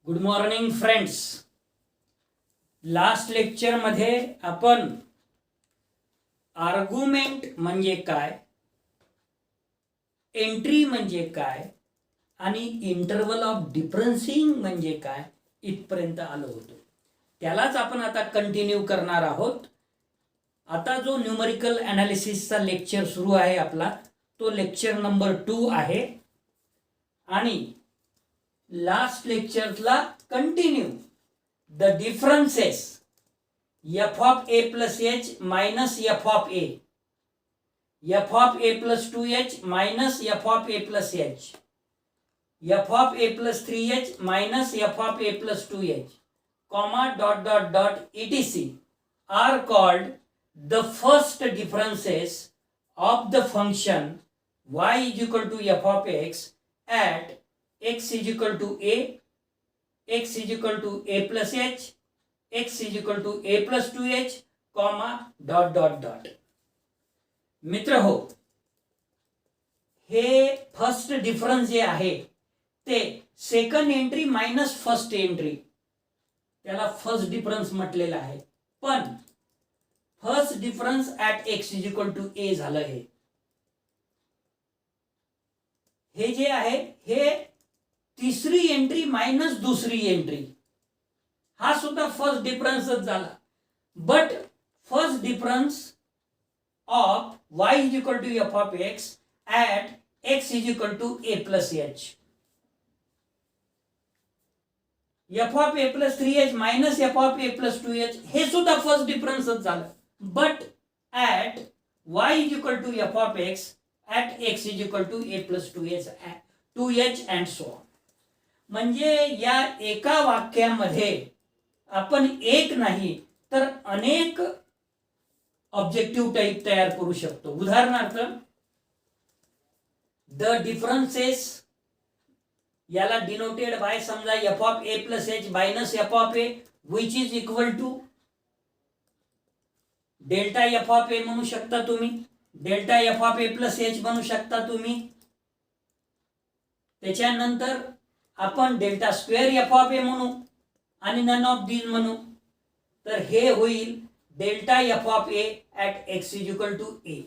Good morning friends. Last लेक्चरमध्ये आपण argument म्हणजे काय, एंट्री म्हणजे काय आणि इंटरवल ऑफ डिफरन्सिंग म्हणजे काय इथपर्यंत आलो होतो. त्यालाच आपण आता कंटिन्यू करणार आहोत. आता जो न्यूमरिकल ॲनालिसिसचा लेक्चर सुरू आहे आपला, तो लेक्चर नंबर 2 आहे. आणि लास्ट लेक्चरला continue the differences F of A plus H minus F of A, F of A plus 2h minus F of A plus H, F of A plus 3h minus F of A plus 2h, comma dot dot dot etc are called the first differences of the function y is equal to f of x at x is equal to a, x is equal to a plus h, x is equal to a plus 2h, comma dot dot dot. मित्र हो, हे first difference जे आहे ते second entry minus first entry, त्याला first difference म्हटलेला आहे. पण first difference at x is equal to a झालं. हे जे आहे हे तिसरी एंट्री मायनस दुसरी एंट्री, हा सुद्धा फर्स्ट डिफरन्सच झाला. But first difference of y is equal to F of X at x is equal to A plus H, F of A plus 3h minus F of A plus 2h, हे सुद्धा first डिफरन्सच झालं. But at y is equal to F of X at x is equal to A plus 2h and so on. म्हणजे या एका वाक्यामध्ये आपण एक नाही तर अनेक ऑब्जेक्टिव्ह टाईप तयार करू शकतो. उदाहरणार्थ, द डिफरन्सेस याला डिनोटेड बाय समजा f of A plus H minus F of A which is equal to delta F of a म्हणू शकता तुम्ही, delta F of A plus h म्हणू शकता तुम्ही. त्याच्यानंतर आपण delta square F of a म्हणू आणि नन ऑफ दीज म्हणू. तर हे होईल delta F of a at x is equal to a.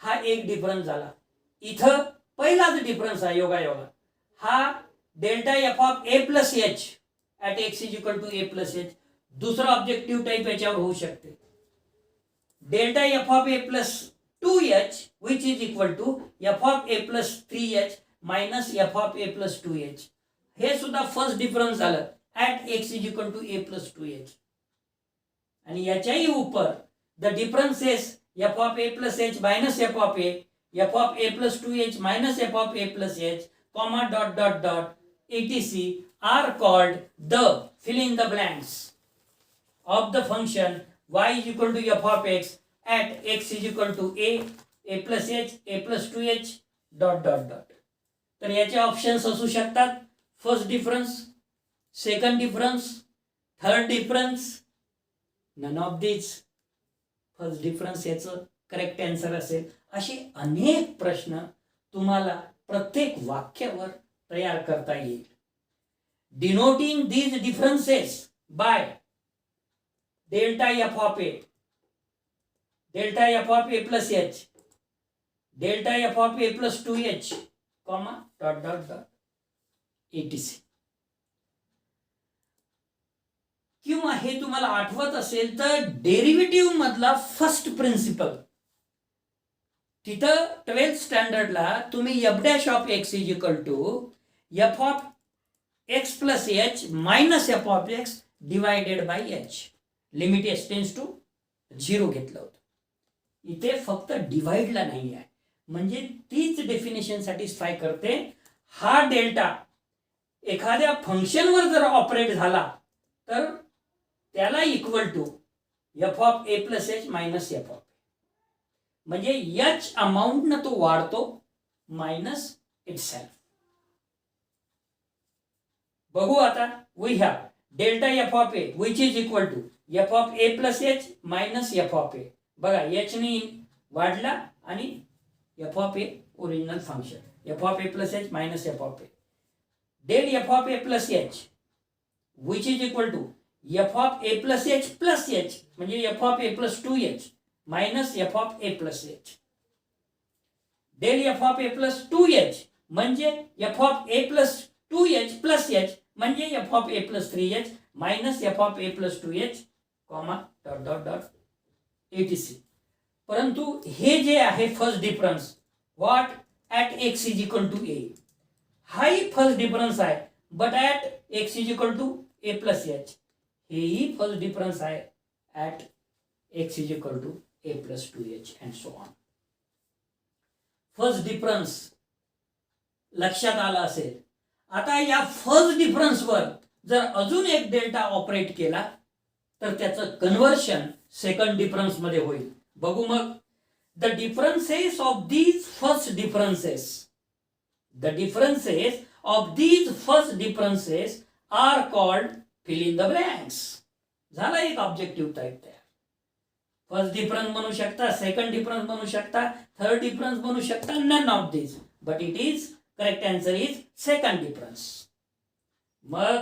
हा एक डिफरन्स झाला. इथं पहिलाच डिफरन्स आहे योगायोगा, हा delta F of A plus H at x is equal to A plus H. दुसरा ऑब्जेक्टिव्ह टाईप याच्यावर होऊ शकते, delta F of A plus 2h which is equal to F of A plus 3h minus F of A plus 2h. हे सुद्धा first difference झालं at x is equal to A plus 2h. आणि याच्याही उपर the differences F of A plus H minus F of A, F of A plus 2h minus F of A plus H, comma dot dot dot etc are called the fill in the blanks of the function y is equal to f of x at x is equal to a plus h, a plus 2h dot dot dot. तर याचे options असू शकतात first difference, second difference, third difference, none of this. First difference याचं correct answer असेल. असे अनेक प्रश्न तुम्हाला प्रत्येक वाक्यावर तयार करता येईल. Denoting these differences by delta F of A, delta F of A plus H, delta F of A plus 2h, comma dot dot dot etc. किंवा हे तुम्हाला आठवत असेल तर डेरिव्हेटिव्ह मधला फर्स्ट प्रिन्सिपल, तिथं 12th स्टँडर्डला तुम्ही F dash of X is equal to F of X plus H minus F of X divided by H, limit S tends to 0 घेतलं होतं. इथे फक्त डिवाइडला नाही आहे, म्हणजे तीच डेफिनेशन सॅटिस्फाय करते. हा डेल्टा एखाद्या फंक्शनवर जर ऑपरेट झाला तर त्याला equal to F of A plus H minus F of, म्हणजे एच अमाऊंट न तो वाढतो मायनस इटसेल्फ. बघू आता, we have delta F of A which is equal to F of A plus H minus F of a. बघा h ने वाढला आणि f of a original function f of A plus H minus F of a. del f of a plus h which is equal to f of a plus h plus h म्हणजे f of a plus 2h minus f of a plus h. del f of a plus 2h म्हणजे f of a plus 2h plus h म्हणजे f of a plus 3h minus f of a plus 2h comma dot dot dot etc. परंतु हे जे आहे first difference what at x is equal to a, हाही first difference आहे but at x is equal to a plus h, हेही first difference आहे at x is equal to a plus 2h and so on. First difference लक्षात आला असेल. आता या first डिफरन्सवर जर अजून एक डेल्टा ऑपरेट केला तर त्याचं कन्व्हर्शन सेकंड डिफरन्स मध्ये होईल. बघू मग. The differences of these first differences, the differences of these first differences are called fill in the blanks. झाला एक ऑब्जेक्टिव्ह टाइप तयार. फर्स्ट डिफरन्स म्हणू शकता, सेकंड डिफरन्स म्हणू शकता, थर्ड डिफरन्स म्हणू शकता, none of this, but it is correct answer is second difference. मग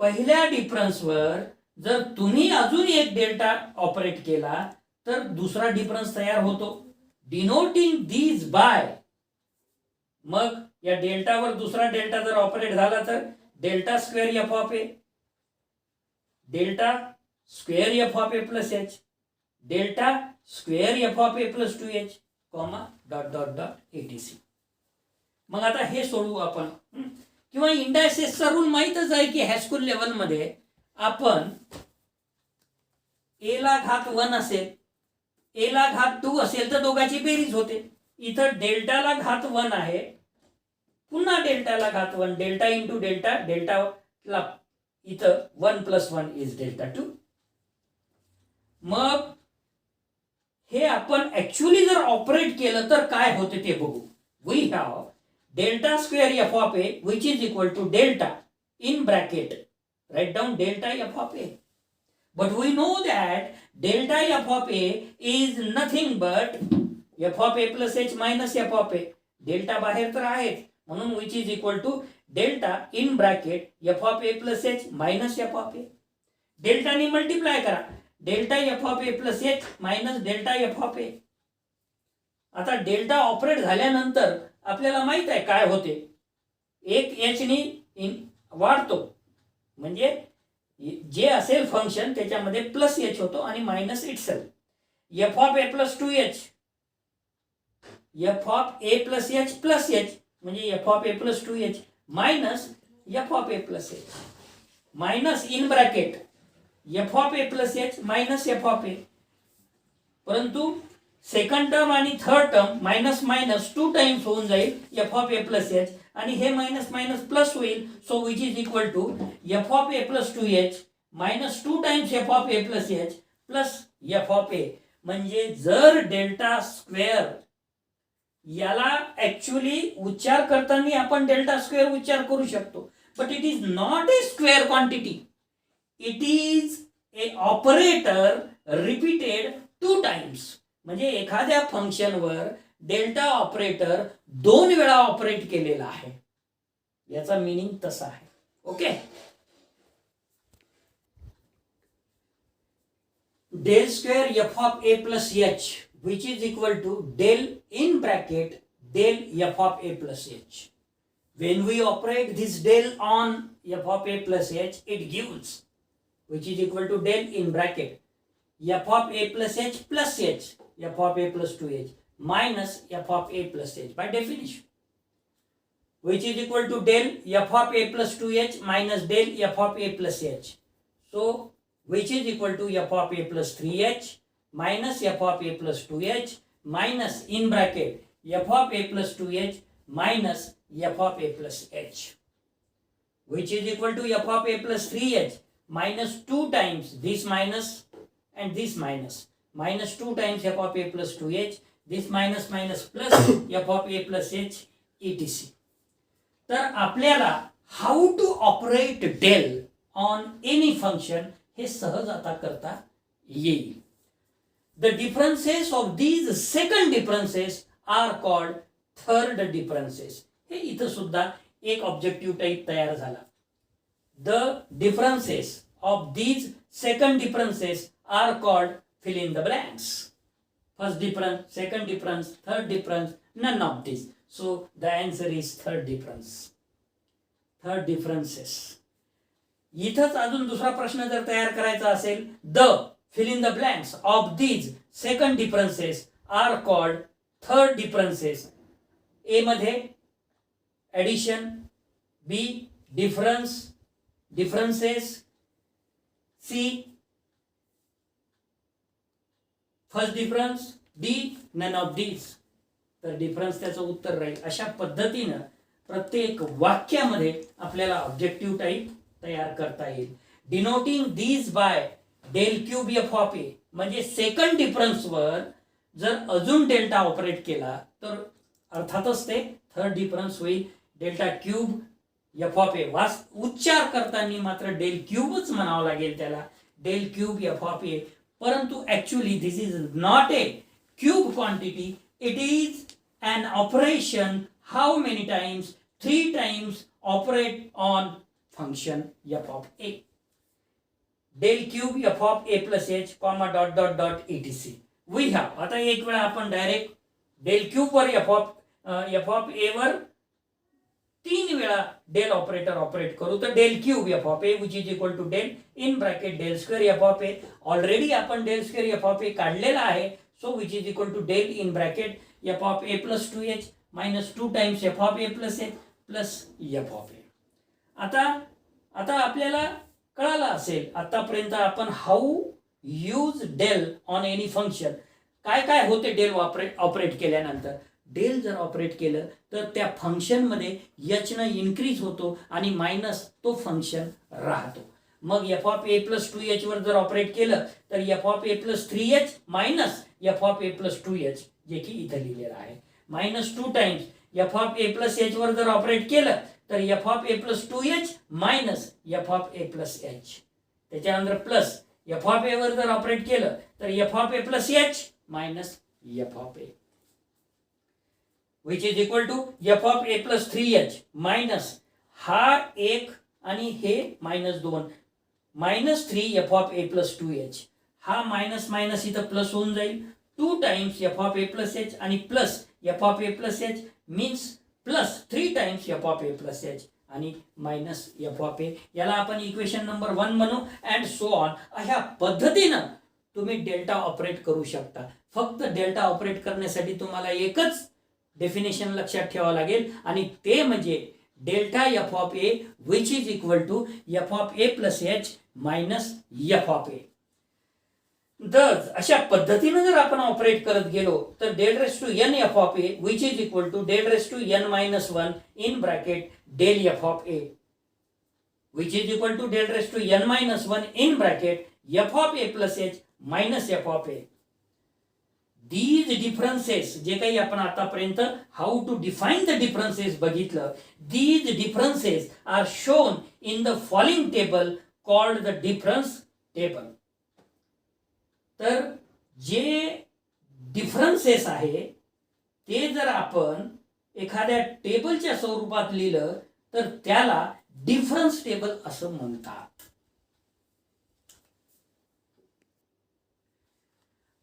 पहिल्या डिफरन्सवर जर तुम्ही अजून एक डेल्टा ऑपरेट केला तर दुसरा डिफरन्स तयार होतो डिनोटिंग दीज बाय. मग या डेल्टावर दुसरा डेल्टा जर ऑपरेट झाला तर delta square F of A, delta square F of A plus H, delta square F of A plus 2h comma dot dot dot etc. मग आता हे सोडवू आपण. किंवा इंडायसेसचा रूल माहीतच आहे की हायस्कूल लेवलमध्ये आपण ए ला घात 1 असेल, ए ला घात 2 असेल तर दोघांची बेरीज होते. इथं डेल्टाला घात 1 आहे, पुन्हा डेल्टाला घात 1, डेल्टा इंटू डेल्टा, डेल्टाला इथं 1 प्लस 1 इज डेल्टा 2. मग हे आपण ऍक्च्युअली जर ऑपरेट केलं तर काय होते ते बघू. We have delta square F of A which is equal to delta in bracket, write down delta f of a, but we know that delta f of a is nothing but f of a plus h minus f of a. Delta बाहेर तर आहे म्हणून which is equal to delta in bracket f of a plus h minus f of a. Delta ने multiply करा, delta f of a plus h minus delta f of a. आता delta operate झाल्यानंतर आपल्याला माहित आहे काय होते. एक h ने वाढतो म्हणजे जे असेल फंक्शन त्याच्यामध्ये प्लस एच होतो आणि minus itself. F of A plus 2h, F of A plus h plus h म्हणजे f of A plus 2h minus F of A plus H minus in bracket F of A plus H minus F of a. परंतु second term आणि third term minus minus 2 times होऊन जाईल f of A plus H आणि हे minus minus plus होईल. So which is equal to F of A plus 2h minus 2 times F of A plus h plus F of a. म्हणजे जर delta square याला actually उच्चार करताना आपण delta square उच्चार करू शकतो, but it is not a square quantity, it is a operator repeated 2 times. म्हणजे एखाद्या फंक्शनवर डेल्टा ऑपरेटर 2 वेळा ऑपरेट केलेला आहे, याचा मीनिंग तसा आहे. Okay. Del square F of A plus h which is equal to del in bracket del F of A plus h. When we operate this del on f of a plus h, it gives which is equal to del in bracket f of a plus h plus h, f of a plus 2h minus f of a plus h by definition, which is equal to del f of a plus 2h minus del f of a plus h. So which is equal to f of a plus 3h minus f of a plus 2h minus in bracket f of a plus 2h minus f of a plus h, which is equal to f of a plus 3h minus 2 times this minus and this minus, minus 2 times f of a plus 2h, this minus minus plus f of a plus h etc. तर आपल्याला how to operate del on any function हे सहज आता करता येईल. The differences of these second differences are called third differences. हे इथं सुद्धा एक ऑब्जेक्टिव्ह टाईप तयार झाला. The differences of these second differences are called fill in the blanks. First difference, second difference, third difference, none of this. So the answer is third difference. Third differences. इथंच अजून दुसरा प्रश्न जर तयार करायचा असेल, the fill in the blanks of these second differences are called third differences. A मध्ये addition, B difference, differences, C first difference, D none of these. तर डिफरन्स त्याचं उत्तर राहील. अशा पद्धतीनं प्रत्येक वाक्यामध्ये आपल्याला ऑब्जेक्टिव्ह टाईप तयार करता येईल. Denoting these by del cube F of a, म्हणजे सेकंड डिफरन्सवर जर अजून डेल्टा ऑपरेट केला तर अर्थातच ते थर्ड डिफरन्स होईल. डेल्टा क्यूब एफ ऑफ ए, उच्चार करताना मात्र डेल क्यूबच म्हणावं लागेल त्याला, del cube F of a. परंतु actually this is not a cube quantity, it is an operation. How many times? 3 times operate on function f of a. Del cube f of a plus h comma dot dot dot etc. We have, आता एक वेळा आपण direct del cube वर f of a वर 3 वेळा del operator operate करू. तर del cube F of A which is equal to del in bracket del square F of a. Already आपण del square F of a काढलेला आहे. So which is equal to del in bracket F of A plus 2h minus 2 times F of A plus h plus F of a. आता आपल्याला कळालं असेल आतापर्यंत आपण how use del on any function, काय काय होते डेल ऑपरेट केल्यानंतर. डेल जर ऑपरेट केलं तर त्या फंक्शनमध्ये एच न इन्क्रीज होतो आणि मायनस तो फंक्शन राहतो. मग F of A plus 2h वर जर ऑपरेट केलं तर f of A plus 3h minus F of A plus 2h, जे की इथं लिहिलेलं आहे, minus 2 times F of A plus h वर जर ऑपरेट केलं तर f of A plus 2h minus F of A plus h. त्याच्यानंतर प्लस एफ ऑफ ए वर जर ऑपरेट केलं तर f of A plus H minus F of A, which is equal to F of A plus 3h minus हा एक आणि हे minus 2 minus 3 F of A plus 2h. हा minus minus इथं प्लस होऊन जाईल. 2 times F of A plus H आणि plus F of A plus H means plus 3 times F of A plus H आणि मायनस एफ ऑफ ए. याला आपण equation number 1 म्हणू and so on. अशा पद्धतीनं तुम्ही डेल्टा ऑपरेट करू शकता. फक्त डेल्टा ऑपरेट करण्यासाठी तुम्हाला एकच डेफिनेशन लक्षात ठेवावं लागेल आणि ते म्हणजे delta F of A which is equal to F of A plus H minus F of A. अशा पद्धतीने जर आपण ऑपरेट करत गेलो तर del raise to N F of A which is equal to del raise to N minus 1 in bracket del F of A which is equal to del raise to N minus 1 in bracket F of A plus H minus F of A. These differences, जे काही आपण आतापर्यंत how to define the differences बघितलं, these differences are shown in the following table called the difference table. तर जे differences आहे ते जर आपण एखाद्या टेबलच्या स्वरूपात लिहिलं तर त्याला डिफरन्स टेबल असं म्हणतात.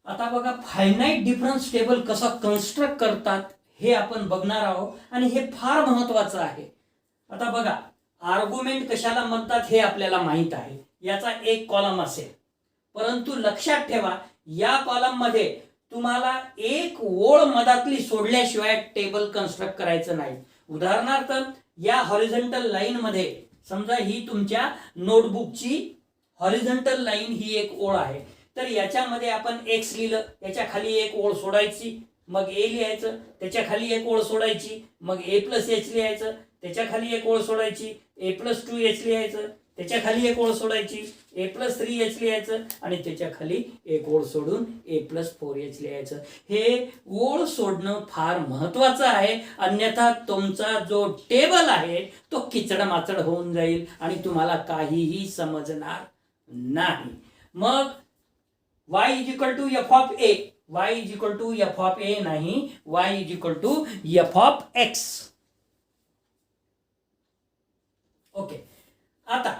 आता बघा फायनाईट डिफरन्स टेबल कसा कन्स्ट्रक्ट करतात हे आपण बघणार आहोत आणि हे फार महत्वाचं आहे. आता बघा आर्ग्युमेंट कशाला म्हणतात हे आपल्याला माहित आहे. याचा एक कॉलम असेल, परंतु लक्षात ठेवा या कॉलम मध्ये तुम्हाला एक ओळ मधातली सोडल्याशिवाय टेबल कन्स्ट्रक्ट करायचं नाही. उदाहरणार्थ या हॉरिझॉन्टल लाईन मध्ये समजा ही तुमच्या नोटबुकची हॉरिझॉन्टल लाईन ही एक ओळ आहे. तर याच्यामध्ये आपण एक्स लिहिलं, त्याच्या खाली एक ओळ सोडायची, मग ए लिहायचं, त्याच्या खाली एक ओळ सोडायची, मग ए प्लस एच लिहायचं, त्याच्या खाली एक ओळ सोडायची, ए प्लस 2h लिहायचं, त्याच्या खाली एक ओळ सोडायची, ए प्लस 3h लिहायचं आणि त्याच्या खाली एक ओळ सोडून ए प्लस 4h लिहायचं. हे ओळ सोडणं फार महत्वाचं आहे, अन्यथा तुमचा जो टेबल आहे तो किचडमाचड होऊन जाईल आणि तुम्हाला काहीही समजणार नाही. मग y is equal to f of a, y is equal to f of a नाही, y is equal to f of x. Okay, आता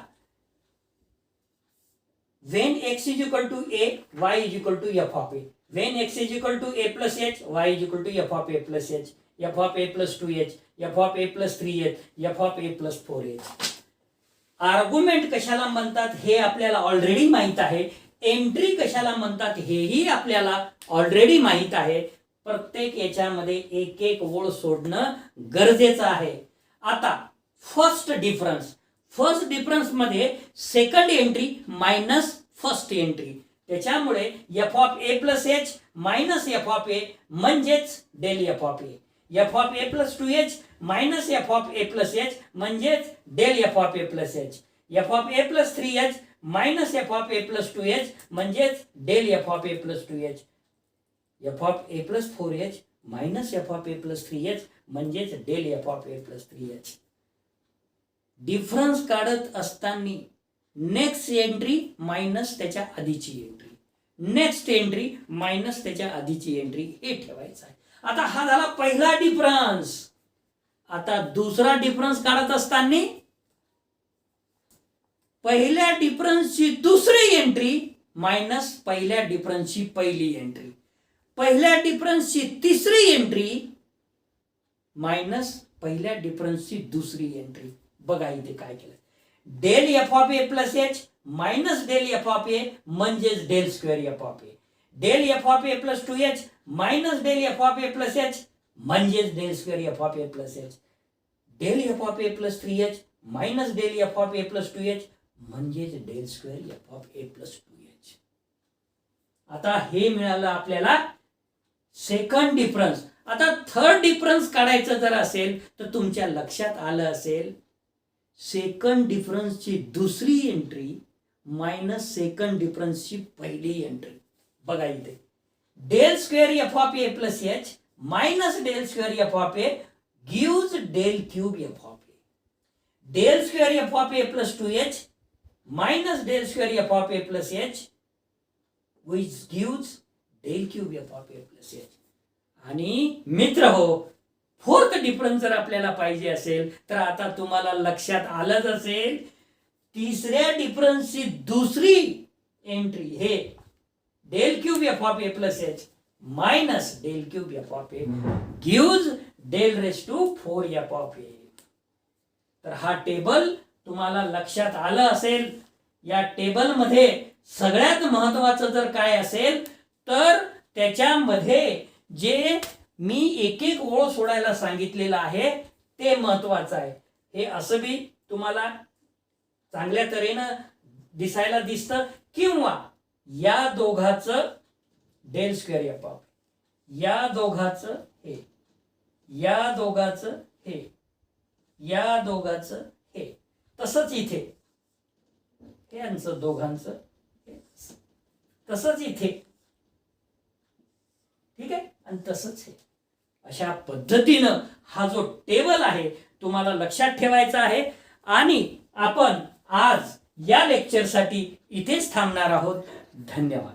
when x is equal to a, y is equal to f of a. When x is equal to a plus h, y is equal to f of a plus h, f of a plus 2h, f of a plus 3h, f of a plus 4h. Argument कशाला म्हणतात हे आपल्याला already माहित आहे. Entry कशाला म्हणतात हेही आपल्याला ऑलरेडी माहित आहे. प्रत्येक याच्यामध्ये एक एक ओळ सोडणं गरजेचं आहे. आता फर्स्ट डिफरन्स मध्ये second entry minus first entry, त्याच्यामुळे F of A plus H minus F of A म्हणजेच del F of A. F of A plus 2h minus F of A plus H म्हणजेच del F of A plus H. F of A plus 3h minus F of A plus 2h म्हणजेच del F of A plus 2h. F of A plus 4h minus F of A plus 3h म्हणजेच del F of A plus 3h. Difference काढत असताना next entry minus त्याच्या आधीची entry, next entry minus त्याच्या आधीची entry हे ठेवायचं आहे. आता हा झाला पहिला डिफरन्स. आता दुसरा डिफरन्स काढत असताना पहिल्या डिफरन्सची दुसरी एंट्री मायनस पहिल्या डिफरन्सची पहिली एंट्री, पहिल्या डिफरन्सची तिसरी एंट्री मायनस पहिल्या डिफरन्सची दुसरी एंट्री. बघा इथे काय केलं, del F of A plus H minus del F of A म्हणजेच del square F of A. Del F of A plus 2h minus del F of A plus H म्हणजेच del square F of A plus H. Del F of A plus 3h minus del F of A plus 2h म्हणजेच del square F of A plus 2h. आता हे मिळालं आपल्याला second difference. आता third difference काढायचं जर असेल तर तुमच्या लक्षात आलं असेल सेकंड डिफरन्सची दुसरी एंट्री मायनस सेकंड डिफरन्सची पहिली एंट्री. बघा इथे del square F of A plus H minus del square F of A gives del cube F of A. Del square F of A plus 2h minus del square F of A plus h which gives del cube F of A plus H. आणि मित्र हो, fourth difference जर आपल्याला पाहिजे असेल तर आता तुम्हाला लक्षात आलंच असेल तिसऱ्या डिफरन्सची दुसरी एंट्री हे del cube F of A plus H minus del cube F of A gives del raise to 4 F of A. तर हा टेबल तुम्हाला लक्षात आलं असेल. या टेबल मध्ये सगळ्यात महत्वाचं जर काय असेल तर त्याच्यामध्ये जे मी एक एक ओळ सोडायला सांगितलेलं आहे ते महत्वाचं आहे. हे असं बी तुम्हाला चांगल्या तऱ्हेनं दिसायला दिसतं किंवा या दोघाचं डेल स्क्वेअर एफ ऑफ, या दोघाचं हे, या दोघाचं हे, या दोघाचं हे, तसंच इथे यांचं दोघांचं हे, तसंच इथे, ठीक आहे, आणि तसंच हे. अशा पद्धतीनं हा जो टेबल आहे तुम्हाला लक्षात ठेवायचा आहे. आणि आपण आज या लेक्चरसाठी इथेच थांबणार आहोत. धन्यवाद.